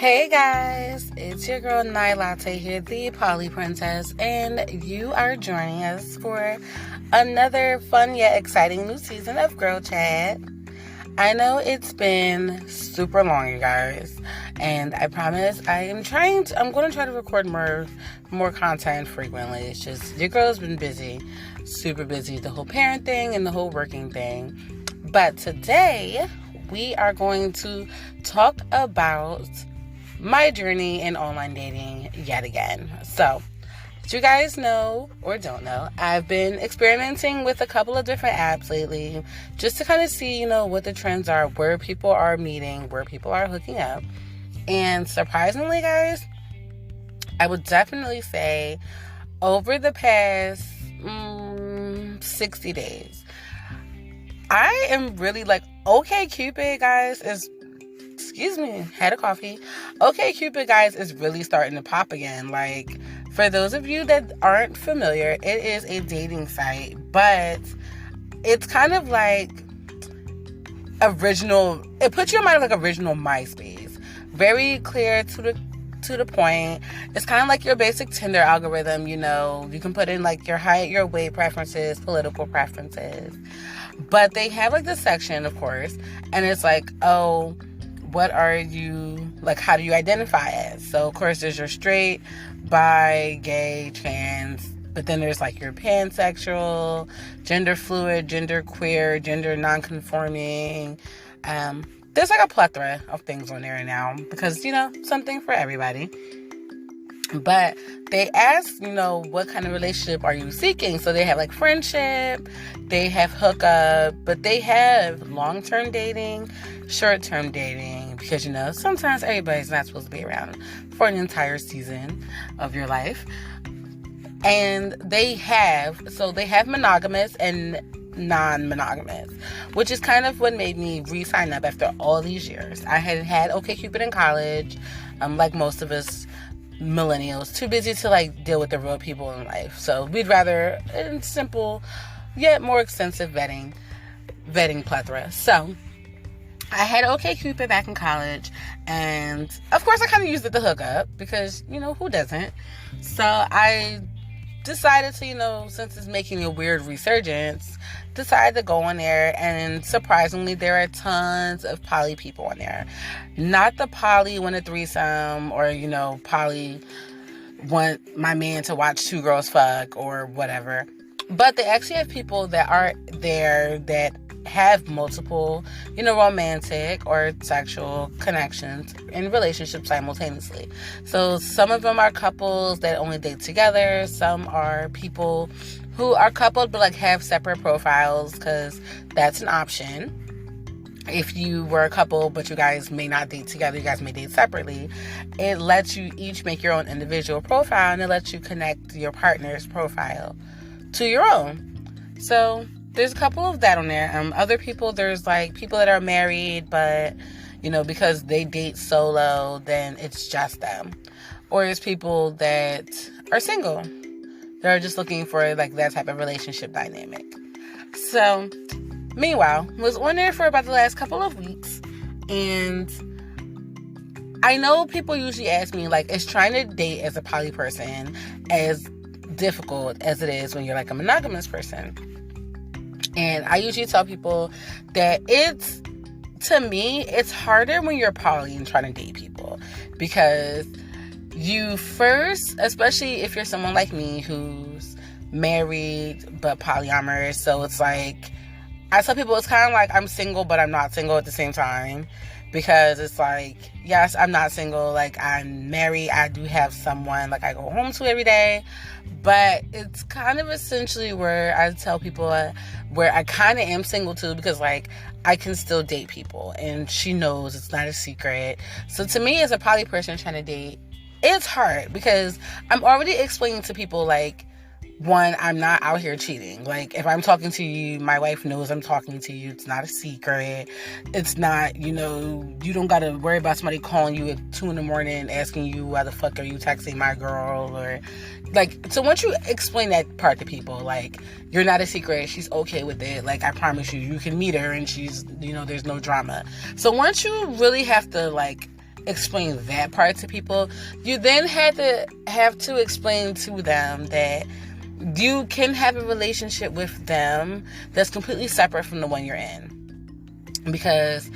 Hey guys, it's your girl Night Latte here, the Poly Princess, and you are joining us for another fun yet exciting new season of Girl Chat. I know it's been super long, you guys, and I promise I'm going to try to record more content frequently. It's just, your girl's been busy, super busy, the whole parent thing and the whole working thing. But today, we are going to talk about my journey in online dating yet again. So, as you guys know or don't know, I've been experimenting with a couple of different apps lately just to kind of see, what the trends are, where people are meeting, where people are hooking up. And surprisingly, guys, I would definitely say over the past 60 days, I am really OkCupid, guys, had a coffee. OkCupid, guys, is really starting to pop again. For those of you that aren't familiar, it is a dating site, but it's kind of original. It puts you in mind of original MySpace. Very clear to the point. It's kind of like your basic Tinder algorithm, you can put in your height, your weight preferences, political preferences. But they have this section, of course, and it's what are you, how do you identify as? So, of course, there's your straight, bi, gay, trans, but then there's your pansexual, gender fluid, gender queer, gender non-conforming. There's a plethora of things on there now because, something for everybody. But they ask, what kind of relationship are you seeking? So they have friendship, they have hookup, but they have long-term dating, short-term dating, because, sometimes everybody's not supposed to be around for an entire season of your life. And they have monogamous and non-monogamous, which is kind of what made me re-sign up after all these years. I had OkCupid in college, like most of us millennials, too busy to deal with the real people in life. So we'd rather a simple yet more extensive vetting plethora. So I had OkCupid back in college, and of course I kind of used it to hook up because who doesn't? So I decided to, since it's making a weird resurgence, decided to go on there, and surprisingly there are tons of poly people on there. Not the poly want a threesome, or poly want my man to watch two girls fuck or whatever, but they actually have people that are there that have multiple romantic or sexual connections in relationships simultaneously. So some of them are couples that only date together. Some are people who are coupled but have separate profiles, because that's an option. If you were a couple but you guys may not date together, you guys may date separately, it lets you each make your own individual profile, and it lets you connect your partner's profile to your own. So there's a couple of that on there. Other people, there's people that are married, but because they date solo, then it's just them. Or there's people that are single. They're just looking for that type of relationship dynamic. So, meanwhile, was on there for about the last couple of weeks, and I know people usually ask me, is trying to date as a poly person as difficult as it is when you're a monogamous person? And I usually tell people that to me, it's harder when you're poly and trying to date people, because you first, especially if you're someone like me who's married but polyamorous, so it's I tell people it's kind of I'm single but I'm not single at the same time, because it's yes, I'm not single, I'm married, I do have someone I go home to every day, but it's kind of essentially where I tell people where I kind of am single too, because I can still date people, and she knows it's not a secret. So to me, as a poly person trying to date, it's hard because I'm already explaining to people one, I'm not out here cheating. If I'm talking to you, my wife knows I'm talking to you. It's not a secret. It's not, you don't got to worry about somebody calling you at 2 a.m. asking you, why the fuck are you texting my girl? Or so once you explain that part to people, you're not a secret. She's okay with it. I promise you, you can meet her and she's, there's no drama. So once you really have to explain that part to people, you then have to explain to them that you can have a relationship with them that's completely separate from the one you're in. Because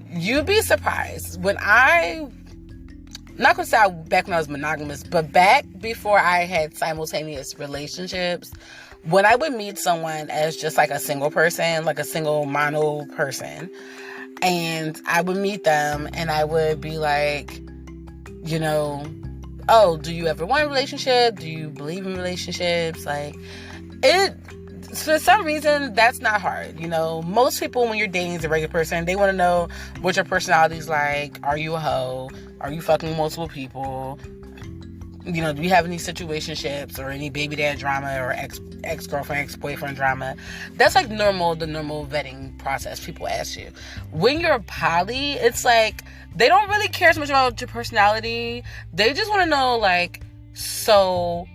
you'd be surprised. When not gonna say back when I was monogamous, but back before I had simultaneous relationships, when I would meet someone as just like a single person, like a single mono person, and I would meet them and I would be like, oh, do you ever want a relationship? Do you believe in relationships? Like, for some reason, that's not hard. Most people, when you're dating as a regular person, they want to know what your personality's like. Are you a hoe? Are you fucking multiple people? Do you have any situationships or any baby dad drama or ex-girlfriend, ex-boyfriend drama? That's like the normal vetting process people ask you. When you're poly, it's like they don't really care so much about your personality. They just want to know, like, so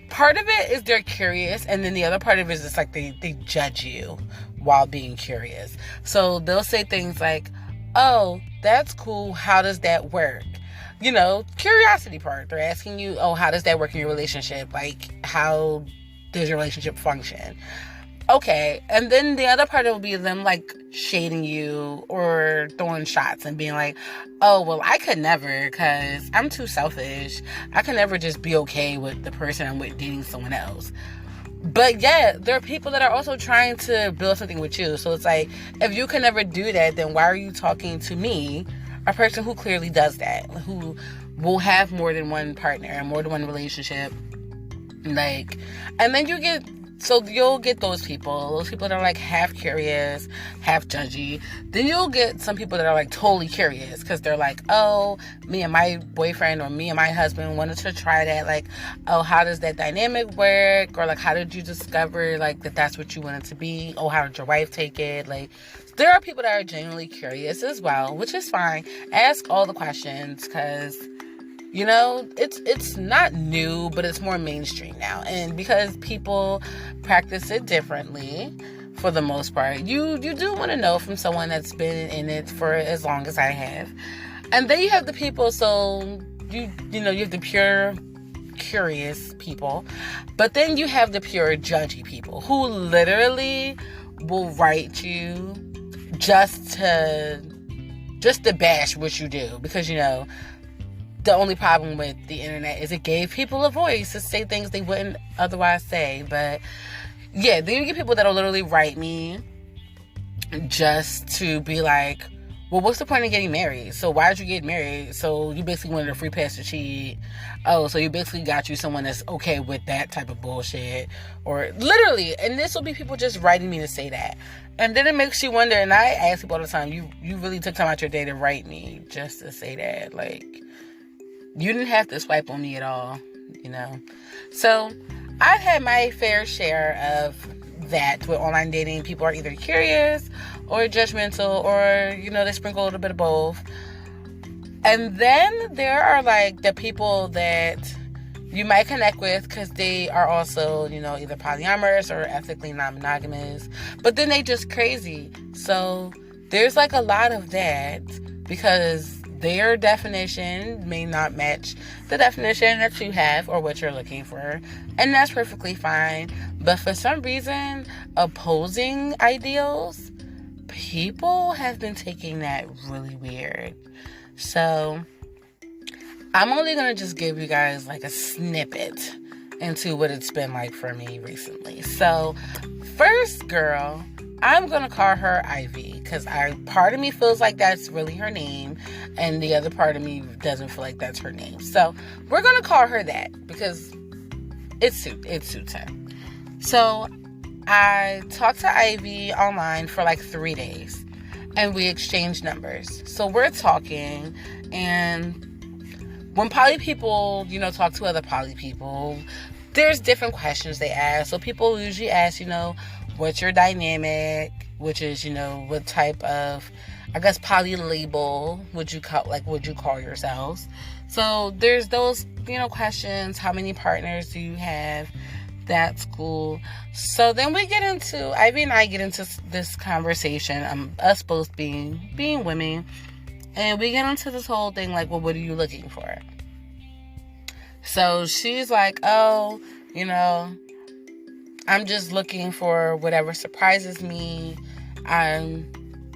part of it is they're curious, and then the other part of it is it's like they judge you while being curious. So they'll say things like, oh, that's cool, how does that work? Curiosity part. They're asking you, oh, how does that work in your relationship? Like, how does your relationship function? Okay. And then the other part will be them, like, shading you or throwing shots and being like, oh, well, I could never, because I'm too selfish. I could never just be okay with the person I'm with dating someone else. But yeah, there are people that are also trying to build something with you. So it's like, if you can never do that, then why are you talking to me, a person who clearly does that, who will have more than one partner and more than one relationship? Like, and then you'll get those people that are like half curious, half judgy. Then you'll get some people that are like totally curious because they're like, oh, me and my boyfriend or me and my husband wanted to try that. Like, oh, how does that dynamic work? Or like, how did you discover like that's what you wanted to be? Oh, how did your wife take it? Like, there are people that are genuinely curious as well, which is fine. Ask all the questions because, it's not new, but it's more mainstream now. And because people practice it differently, for the most part, you do want to know from someone that's been in it for as long as I have. And then you have the people, so you have the pure curious people, but then you have the pure judgy people who literally will write you just to bash what you do, because the only problem with the internet is it gave people a voice to say things they wouldn't otherwise say. But yeah, then you get people that'll literally write me just to be like, well, what's the point of getting married? So why did you get married? So you basically wanted a free pass to cheat. Oh, so you basically got you someone that's okay with that type of bullshit. Or literally, and this will be people just writing me to say that. And then it makes you wonder, and I ask people all the time, you really took time out your day to write me just to say that. Like, you didn't have to swipe on me at all, So I've had my fair share of that with online dating. People are either curious or judgmental, or, they sprinkle a little bit of both. And then there are like the people that you might connect with because they are also, either polyamorous or ethically non-monogamous, but then they just crazy. So there's like a lot of that because their definition may not match the definition that you have or what you're looking for. And that's perfectly fine. But for some reason, opposing ideals, people have been taking that really weird. So I'm only going to just give you guys like a snippet into what it's been like for me recently. So first girl, I'm going to call her Ivy because part of me feels like that's really her name and the other part of me doesn't feel like that's her name. So we're going to call her that because it suits her. So I talked to Ivy online for like 3 days and we exchanged numbers. So we're talking, and when poly people, talk to other poly people, there's different questions they ask. So people usually ask, what's your dynamic, which is, what type of, I guess, poly label would you call yourselves? So there's those, questions. How many partners do you have? That's cool. So then Ivy and I get into this conversation, us both being women, And we get into this whole thing like, well, what are you looking for? So she's like, oh, I'm just looking for whatever surprises me. I'm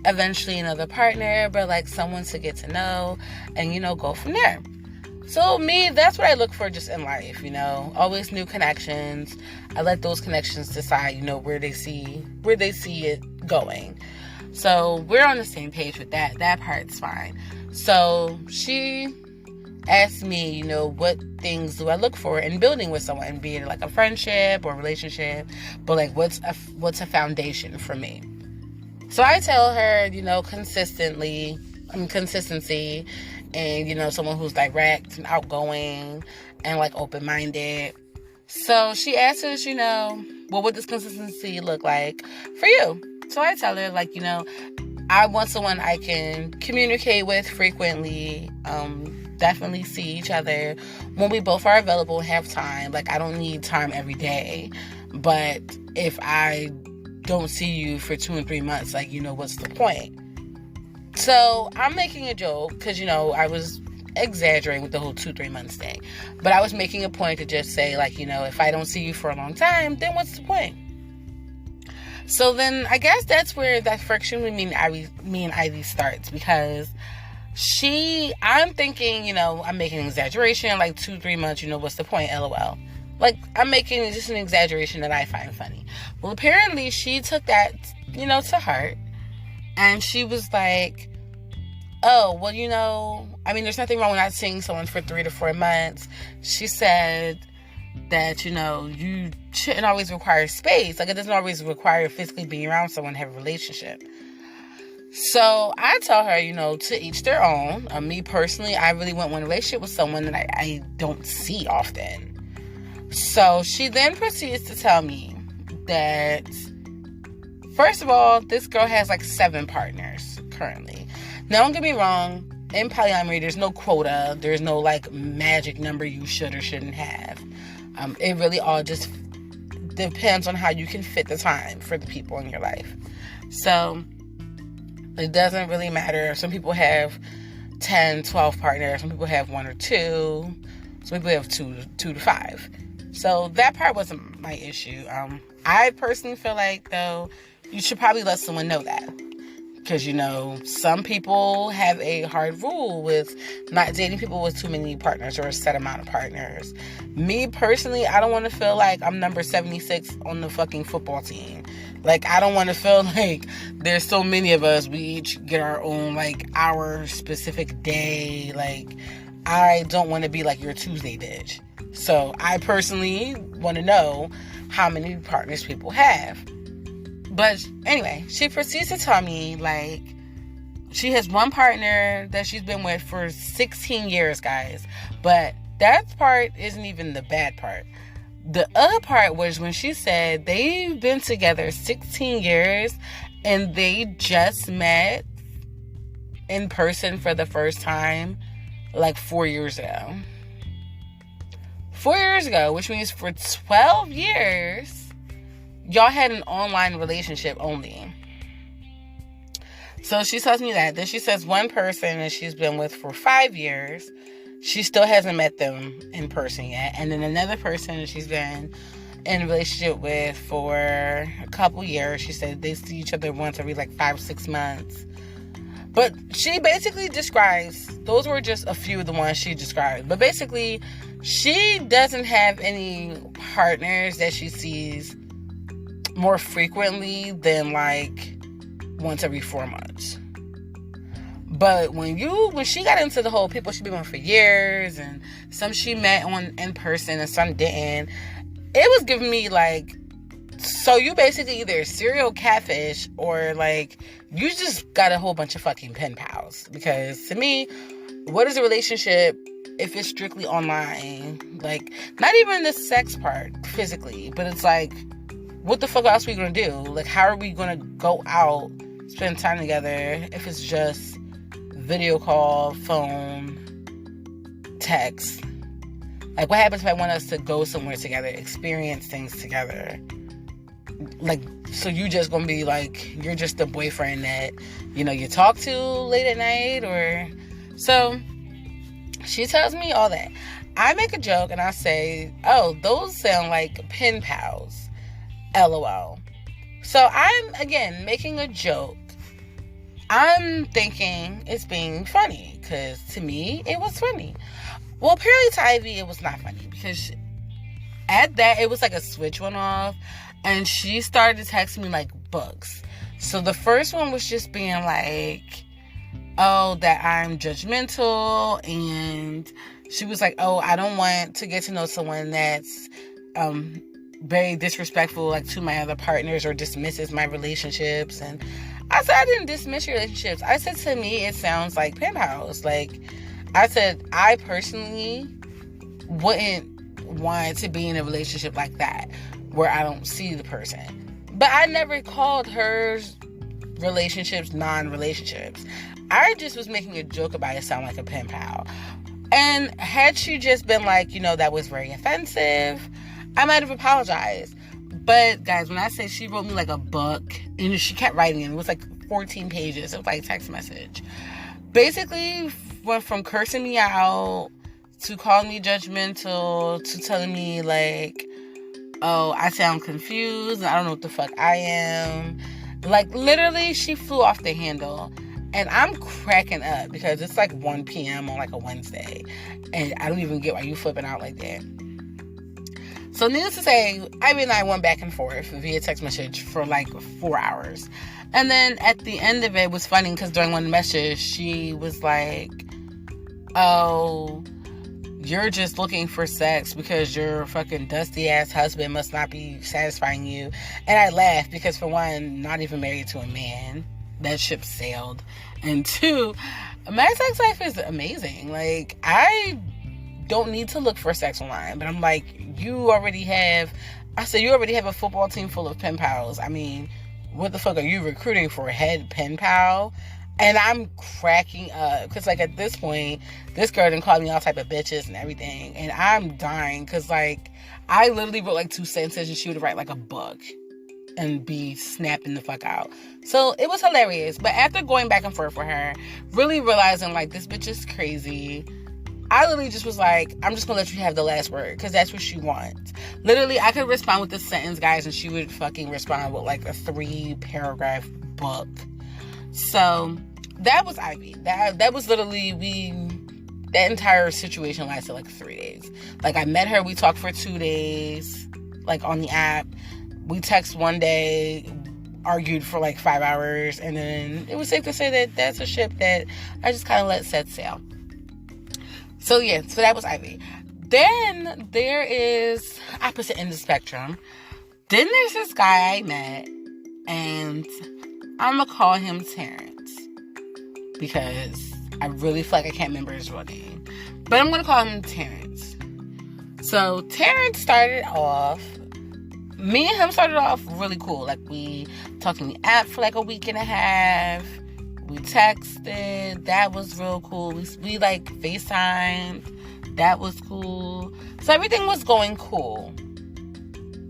eventually another partner, but like someone to get to know and, go from there. So me, that's what I look for just in life, always new connections. I let those connections decide, where they see it going. So we're on the same page with that. That part's fine. So she asked me, what things do I look for in building with someone, be it like a friendship or relationship, but like what's a foundation for me. So I tell her, consistency and, someone who's direct and outgoing and like open-minded. So she asks, well, what does consistency look like for you? So I tell her, like, I want someone I can communicate with frequently, definitely see each other when we both are available and have time. Like, I don't need time every day, but if I don't see you for 2 and 3 months, like, what's the point? So I'm making a joke because, I was exaggerating with the whole 2-3 months thing, but I was making a point to just say, like, if I don't see you for a long time, then what's the point? So then I guess that's where that friction with me and Ivy starts, because I'm thinking, I'm making an exaggeration, like 2-3 months, what's the point, LOL. Like, I'm making just an exaggeration that I find funny. Well, apparently she took that, to heart, and she was like, oh, well, there's nothing wrong with not seeing someone for 3 to 4 months. She said that, you shouldn't always require space. Like, it doesn't always require physically being around someone to have a relationship. So I tell her, to each their own. Me personally, I really want one relationship with someone that I don't see often. So she then proceeds to tell me that, first of all, this girl has like 7 partners currently. Now, don't get me wrong. In polyamory, there's no quota. There's no like magic number you should or shouldn't have. It really all just depends on how you can fit the time for the people in your life. So it doesn't really matter. Some people have 10, 12 partners. Some people have 1 or 2. Some people have 2 to 5. So that part wasn't my issue. I personally feel like, though, you should probably let someone know that. Because, some people have a hard rule with not dating people with too many partners or a set amount of partners. Me, personally, I don't want to feel like I'm number 76 on the fucking football team. Like, I don't want to feel like there's so many of us, we each get our own, like, our specific day. Like, I don't want to be like your Tuesday bitch. So, I personally want to know how many partners people have. But anyway, she proceeds to tell me, like, she has one partner that she's been with for 16 years, guys. But that part isn't even the bad part. The other part was when she said they've been together 16 years and they just met in person for the first time like 4 years ago. 4 years ago, which means for 12 years... y'all had an online relationship only. So she tells me that. Then she says one person that she's been with for 5 years, she still hasn't met them in person yet. And then another person that she's been in a relationship with for a couple years, she said they see each other once every like 5-6 months. But she basically describes, those were just a few of the ones she described. But basically, she doesn't have any partners that she sees more frequently than like once every 4 months. But when she got into the whole people she'd been with for years, and some she met in person and some didn't, it was giving me like, so you basically either serial catfish or like you just got a whole bunch of fucking pen pals. Because to me, what is a relationship if it's strictly online? Like, not even the sex part physically, but it's like, what the fuck else are we gonna do? Like, how are we gonna go out, spend time together if it's just video call, phone, text? Like, what happens if I want us to go somewhere together, experience things together? Like, So you just gonna be like, you're just the boyfriend that, you talk to late at night, or... So she tells me all that. I make a joke and I say, oh, those sound like pen pals. LOL. So I'm, again, making a joke. I'm thinking it's being funny, because to me, it was funny. Well, apparently to Ivy, it was not funny, because at that, it was like a switch went off, and she started texting me like books. So the first one was just being like, oh, that I'm judgmental, and she was like, oh, I don't want to get to know someone that's very disrespectful, like, to my other partners, or dismisses my relationships. And I said, I didn't dismiss your relationships. I said, to me, it sounds like pen pals. Like, I said, I personally wouldn't want to be in a relationship like that, where I don't see the person. But I never called her relationships non-relationships. I just was making a joke about it sound like a pen pal. And had she just been like, that was very offensive, I might have apologized. But guys, when I say she wrote me like a book, and she kept writing it was like 14 pages. It was like a text message. Basically went from cursing me out to calling me judgmental to telling me like, oh, I sound confused, I don't know what the fuck I am. Like, literally, she flew off the handle. And I'm cracking up because it's like 1 p.m. on like a Wednesday. And I don't even get why you flipping out like that. So needless to say, Ivy and I went back and forth via text message for like 4 hours. And then at the end of it was funny because during one message, she was like, oh, you're just looking for sex because your fucking dusty ass husband must not be satisfying you. And I laughed because, for one, not even married to a man. That ship sailed. And two, my sex life is amazing. Like, I don't need to look for sex online. But I'm like, you already have a football team full of pen pals. I mean, what the fuck are you recruiting for? A head pen pal? And I'm cracking up. Because, like, at this point, this girl done called me all type of bitches and everything. And I'm dying. Because, like, I literally wrote, like, 2 sentences and she would write, like, a book. And be snapping the fuck out. So it was hilarious. But after going back and forth with her, really realizing like this bitch is crazy, I literally just was like, I'm just gonna let you have the last word, because that's what she wants. Literally, I could respond with this sentence, guys, and she would fucking respond with like a 3-paragraph book. So that was Ivy. That was literally that entire situation lasted like 3 days. Like, I met her, we talked for 2 days, like on the app. We text one day, argued for like 5 hours, and then it was safe to say that that's a ship that I just kind of let set sail. So yeah, so that was Ivy. Then there is opposite end of the spectrum. Then there's this guy I met, and I'm gonna call him Terrence because I really feel like I can't remember his real name, but I'm gonna call him Terrence. So Terrence started off. Me and him started off really cool. Like, we talked on the app for like a week and a half. We texted. That was real cool. We like FaceTimed. That was cool. So everything was going cool.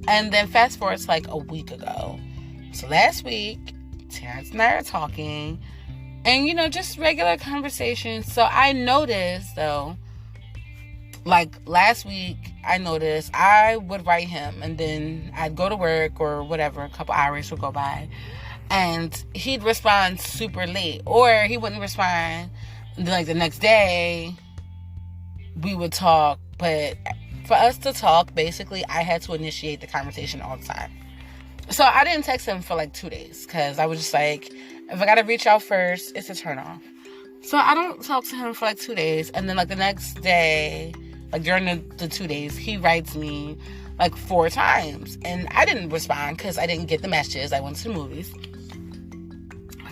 And then fast forward to like a week ago. So last week, Terrence and I are talking. And, just regular conversations. So I noticed, though, like last week, I noticed I would write him and then I'd go to work or whatever, a couple hours would go by, and he'd respond super late, or he wouldn't respond. And then, like, the next day we would talk, but for us to talk, basically I had to initiate the conversation all the time. So I didn't text him for like 2 days because I was just like, if I gotta reach out first, it's a turn off. So I don't talk to him for like 2 days, and then like the next day, like during the 2 days, he writes me like 4 times. And I didn't respond because I didn't get the messages. I went to the movies.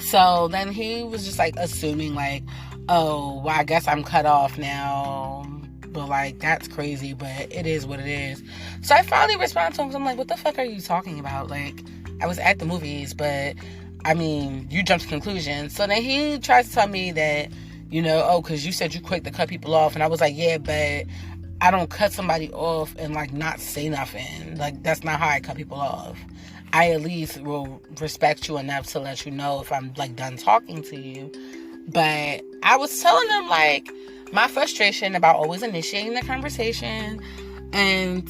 So then he was just like assuming like, oh, well, I guess I'm cut off now. But like, that's crazy, but it is what it is. So I finally responded to him. I'm like, what the fuck are you talking about? Like, I was at the movies, but I mean, you jumped to conclusions. So then he tries to tell me that, oh, because you said you quit to cut people off. And I was like, yeah, but I don't cut somebody off and, like, not say nothing. Like, that's not how I cut people off. I at least will respect you enough to let you know if I'm, like, done talking to you. But I was telling them, like, my frustration about always initiating the conversation. And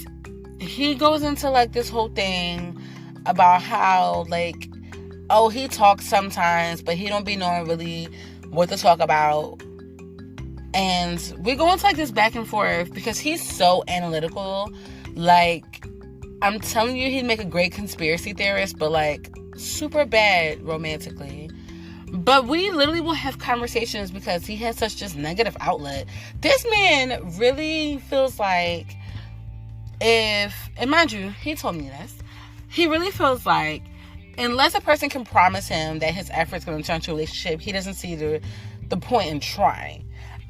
he goes into, like, this whole thing about how, like, oh, he talks sometimes, but he don't be knowing really what to talk about. And we go into, like, this back and forth because he's so analytical. Like, I'm telling you, he'd make a great conspiracy theorist, but, like, super bad romantically. But we literally will have conversations because he has such just negative outlet. This man really feels like and mind you, he told me this, he really feels like unless a person can promise him that his efforts going to turn to a relationship, he doesn't see the point in trying.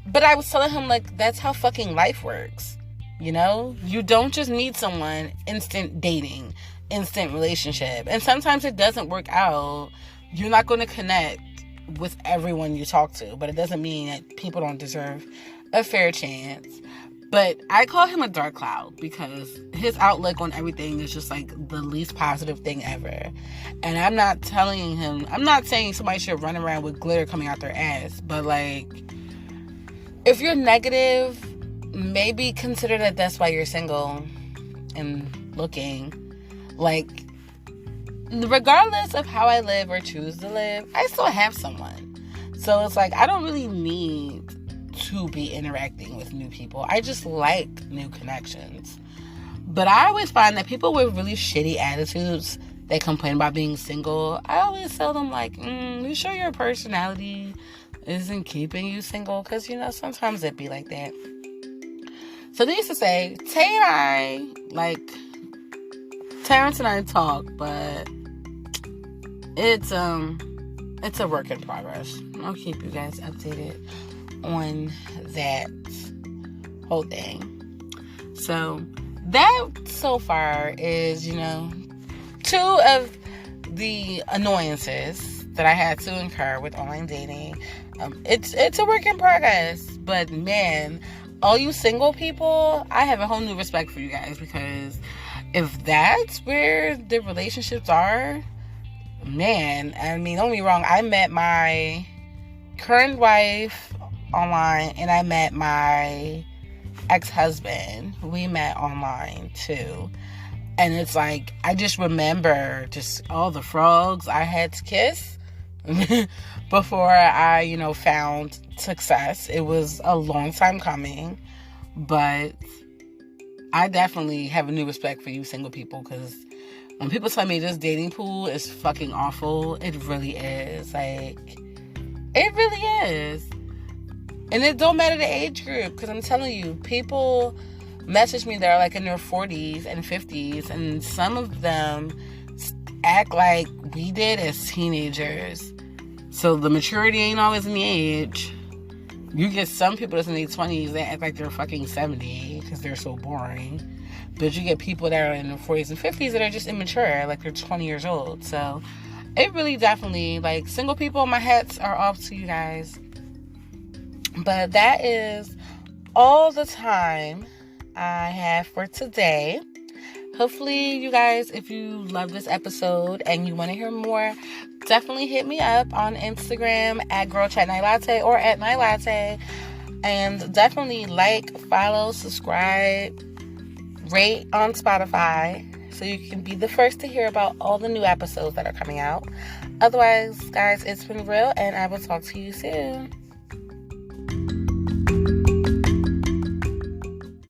But I was telling him, like, that's how fucking life works. You know? You don't just meet someone, instant dating, instant relationship. And sometimes it doesn't work out. You're not going to connect with everyone you talk to. But it doesn't mean that people don't deserve a fair chance. But I call him a dark cloud because his outlook on everything is just, like, the least positive thing ever. And I'm not saying somebody should run around with glitter coming out their ass. But, like, if you're negative, maybe consider that that's why you're single and looking. Like, regardless of how I live or choose to live, I still have someone. So it's like, I don't really need to be interacting with new people. I just like new connections. But I always find that people with really shitty attitudes, they complain about being single. I always tell them, like, you sure your personality isn't keeping you single? Because, you know, sometimes it be like that. So needless to say, Tay and I, like, Terrence and I talk, but it's a work in progress. I'll keep you guys updated on that whole thing. So that so far is, you know, 2 of the annoyances that I had to incur with online dating. It's a work in progress, but man, all you single people, I have a whole new respect for you guys, because if that's where the relationships are, man, I mean, don't get me wrong, I met my current wife online, and I met my ex-husband. We met online too. And it's like, I just remember just all the frogs I had to kiss before I, you know, found success. It was a long time coming, but I definitely have a new respect for you single people, because when people tell me this dating pool is fucking awful, it really is. Like, it really is. And it don't matter the age group, because I'm telling you, people message me that are like in their 40s and 50s, and some of them act like we did as teenagers. So the maturity ain't always in the age. You get some people that's in their 20s that act like they're fucking 70 because they're so boring. But you get people that are in their 40s and 50s that are just immature, like they're 20 years old. So it really definitely, like, single people, my hats are off to you guys. But that is all the time I have for today. Hopefully, you guys, if you love this episode and you want to hear more, definitely hit me up on Instagram at girlchatnightlatte or at nightlatte. And definitely like, follow, subscribe, rate on Spotify so you can be the first to hear about all the new episodes that are coming out. Otherwise, guys, it's been real, and I will talk to you soon.